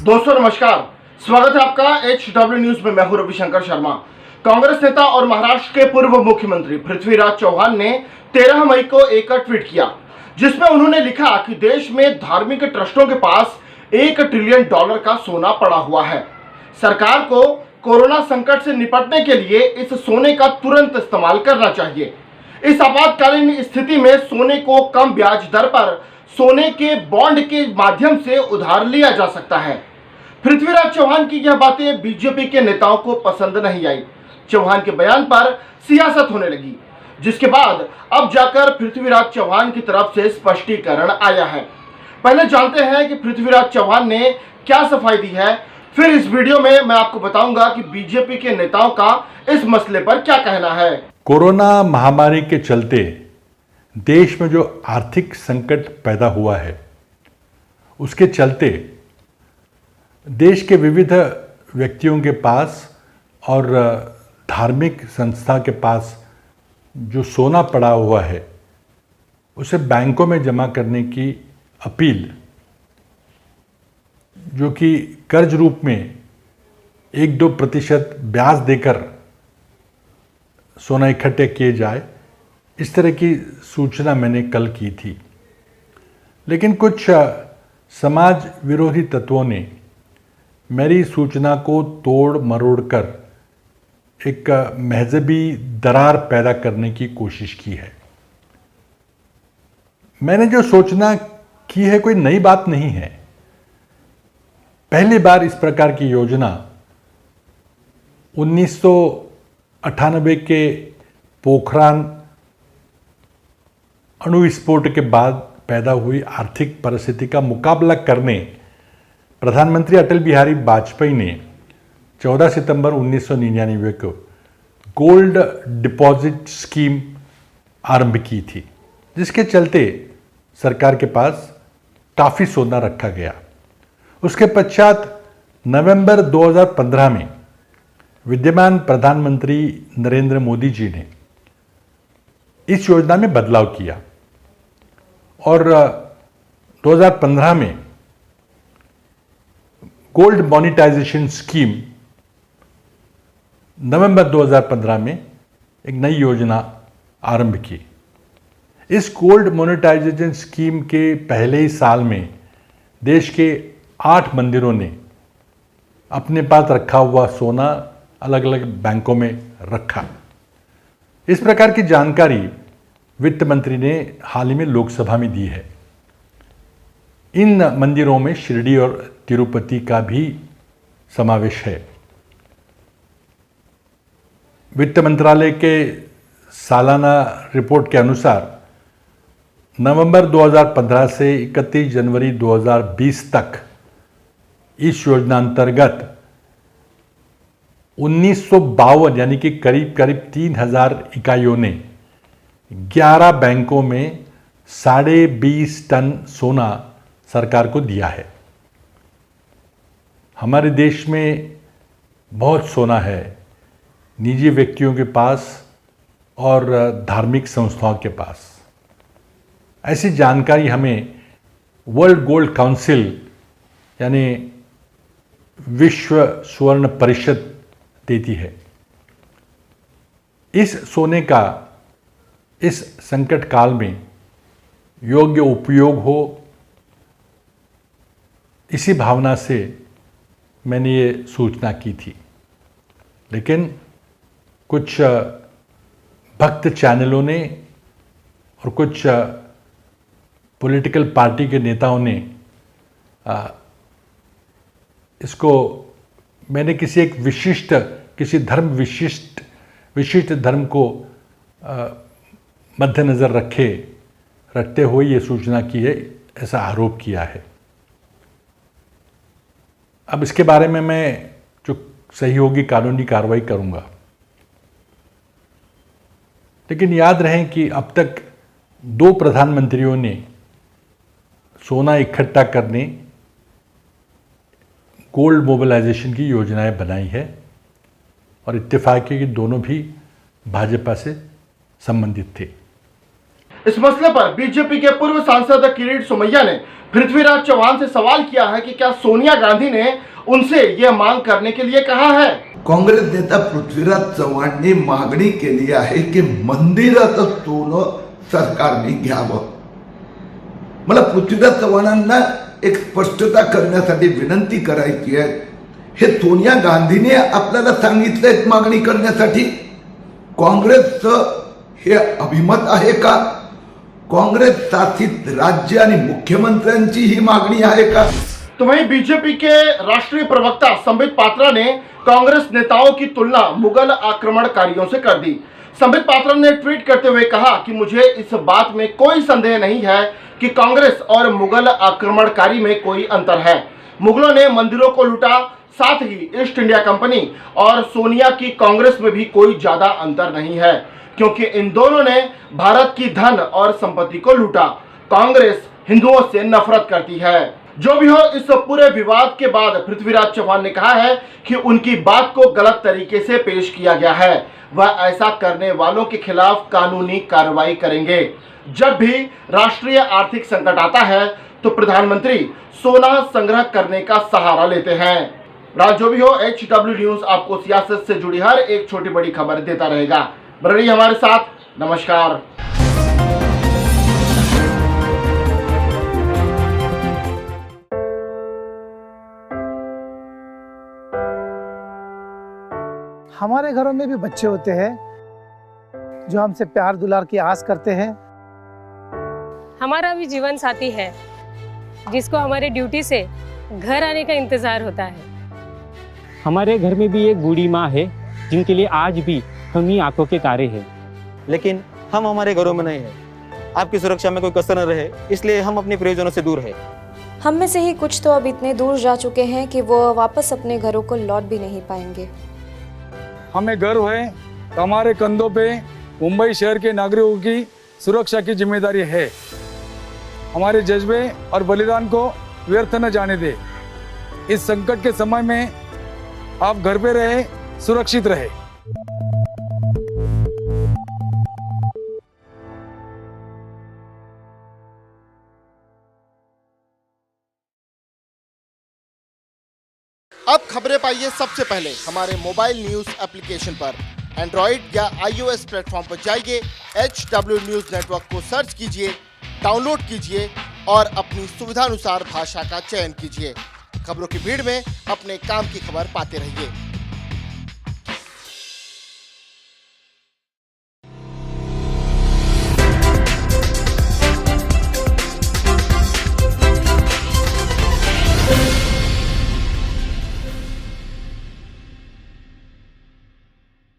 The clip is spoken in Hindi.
दोस्तों नमस्कार, स्वागत है आपका HW न्यूज में। मैं हूं रविशंकर शर्मा। कांग्रेस नेता और महाराष्ट्र के पूर्व मुख्यमंत्री पृथ्वीराज चौहान ने 13 मई को एक ट्वीट किया, जिसमें उन्होंने लिखा कि देश में धार्मिक ट्रस्टों के पास $1 ट्रिलियन का सोना पड़ा हुआ है। सरकार को कोरोना संकट से निपटने के लिए इस सोने का तुरंत इस्तेमाल करना चाहिए। इस आपातकालीन स्थिति में सोने को कम ब्याज दर पर सोने के बॉन्ड के माध्यम से उधार लिया जा सकता है। पृथ्वीराज चौहान की यह बातें बीजेपी के नेताओं को पसंद नहीं आई। चौहान के बयान पर सियासत होने लगी, जिसके बाद अब जाकर पृथ्वीराज चौहान की तरफ से स्पष्टीकरण आया है। पहले जानते हैं कि पृथ्वीराज चौहान ने क्या सफाई दी है, फिर इस वीडियो में मैं आपको बताऊंगा कि बीजेपी के नेताओं का इस मसले पर क्या कहना है। कोरोना महामारी के चलते देश में जो आर्थिक संकट पैदा हुआ है, उसके चलते देश के विविध व्यक्तियों के पास और धार्मिक संस्था के पास जो सोना पड़ा हुआ है, उसे बैंकों में जमा करने की अपील, जो कि कर्ज रूप में 1-2% ब्याज देकर सोना इकट्ठे किए जाए, इस तरह की सूचना मैंने कल की थी। लेकिन कुछ समाज विरोधी तत्वों ने मेरी सूचना को तोड़ मरोड़ कर एक महजबी दरार पैदा करने की कोशिश की है। मैंने जो सूचना की है कोई नई बात नहीं है। पहली बार इस प्रकार की योजना 1998 के पोखरान अणु विस्फोट के बाद पैदा हुई आर्थिक परिस्थिति का मुकाबला करने प्रधानमंत्री अटल बिहारी वाजपेयी ने 14 सितंबर 1999 को गोल्ड डिपॉजिट स्कीम आरंभ की थी, जिसके चलते सरकार के पास काफ़ी सोना रखा गया। उसके पश्चात नवंबर 2015 में विद्यमान प्रधानमंत्री नरेंद्र मोदी जी ने इस योजना में बदलाव किया और 2015 में गोल्ड मोनेटाइजेशन स्कीम, नवंबर 2015 में एक नई योजना आरंभ की। इस गोल्ड मोनेटाइजेशन स्कीम के पहले ही साल में देश के 8 मंदिरों ने अपने पास रखा हुआ सोना अलग अलग बैंकों में रखा। इस प्रकार की जानकारी वित्त मंत्री ने हाल ही में लोकसभा में दी है। इन मंदिरों में शिरडी और तिरुपति का भी समावेश है। वित्त मंत्रालय के सालाना रिपोर्ट के अनुसार नवंबर 2015 से 31 जनवरी 2020 तक इस योजना अंतर्गत 1952 यानी कि करीब 3000 इकाइयों ने 11 बैंकों में 20.5 टन सोना सरकार को दिया है। हमारे देश में बहुत सोना है, निजी व्यक्तियों के पास और धार्मिक संस्थाओं के पास। ऐसी जानकारी हमें वर्ल्ड गोल्ड काउंसिल यानी विश्व स्वर्ण परिषद देती है। इस सोने का इस संकट काल में योग्य उपयोग हो, इसी भावना से मैंने ये सूचना की थी। लेकिन कुछ भक्त चैनलों ने और कुछ पॉलिटिकल पार्टी के नेताओं ने इसको, मैंने किसी एक विशिष्ट, किसी धर्म विशिष्ट धर्म को मद्देनज़र रखते हुए ये सूचना की है, ऐसा आरोप किया है। अब इसके बारे में मैं जो सही होगी कानूनी कार्रवाई करूंगा। लेकिन याद रहें कि अब तक 2 प्रधानमंत्रियों ने सोना इकट्ठा करने गोल्ड मोबिलाइजेशन की योजनाएं बनाई है और इत्तेफाक है कि दोनों भी भाजपा से संबंधित थे। इस मसले पर बीजेपी के पूर्व सांसद किरीट सोमैया ने पृथ्वीराज चौहान से सवाल किया है कि क्या सोनिया गांधी ने उनसे यह मांग करने के लिए कहा है। काँग्रेस नेता पृथ्वीराज चव्हाणनी मागणी केली आहे की मंदिराचं सोनं सरकारने घ्यावं. मला पृथ्वीराज चव्हाणांना एक स्पष्टता करण्यासाठी विनंती करायची आहे. हे सोनिया गांधीने आपल्याला सांगितलंय मागणी करण्यासाठी. काँग्रेसचं हे अभिमत आहे का? काँग्रेस शासित राज्य आणि मुख्यमंत्र्यांची ही मागणी आहे का? तो वहीं बीजेपी के राष्ट्रीय प्रवक्ता संबित पात्रा ने कांग्रेस नेताओं की तुलना मुगल आक्रमणकारियों से कर दी। संबित पात्रा ने ट्वीट करते हुए कहा कि मुझे इस बात में कोई संदेह नहीं है कि कांग्रेस और मुगल आक्रमणकारी में कोई अंतर है। मुगलों ने मंदिरों को लूटा, साथ ही ईस्ट इंडिया कंपनी और सोनिया की कांग्रेस में भी कोई ज्यादा अंतर नहीं है, क्योंकि इन दोनों ने भारत की धन और संपत्ति को लूटा। कांग्रेस हिंदुओं से नफरत करती है। जो भी हो, इस पूरे विवाद के बाद पृथ्वीराज चौहान ने कहा है कि उनकी बात को गलत तरीके से पेश किया गया है। वह ऐसा करने वालों के खिलाफ कानूनी कार्रवाई करेंगे। जब भी राष्ट्रीय आर्थिक संकट आता है तो प्रधानमंत्री सोना संग्रह करने का सहारा लेते हैं। जो भी हो, HW न्यूज आपको सियासत से जुड़ी हर एक छोटी बड़ी खबर देता रहेगा। बने रहिए हमारे साथ। नमस्कार। हमारे घरों में भी बच्चे होते हैं जो हमसे प्यार दुलार की आस करते हैं। हमारा भी जीवन साथी है जिसको हमारे ड्यूटी से घर आने का इंतजार होता है। हमारे घर में भी एक बूढ़ी माँ है जिनके लिए आज भी हम ही आंखों के तारे हैं। लेकिन हम हमारे घरों में नहीं है। आपकी सुरक्षा में कोई कसर न रहे, इसलिए हम अपने प्रियजनों से दूर है। हम में से ही कुछ तो अब इतने दूर जा चुके हैं कि वो वापस अपने घरों को लौट भी नहीं पाएंगे। हमें गर्व है कि हमारे कंधों पे मुंबई शहर के नागरिकों की सुरक्षा की जिम्मेदारी है। हमारे जज्बे और बलिदान को व्यर्थ न जाने दे। इस संकट के समय में आप घर पे रहे, सुरक्षित रहे। अब खबरें पाइए सबसे पहले हमारे मोबाइल न्यूज एप्लीकेशन पर। एंड्रॉइड या iOS प्लेटफॉर्म पर जाइए, HW न्यूज नेटवर्क को सर्च कीजिए, डाउनलोड कीजिए और अपनी सुविधानुसार भाषा का चयन कीजिए। खबरों की भीड़ में अपने काम की खबर पाते रहिए।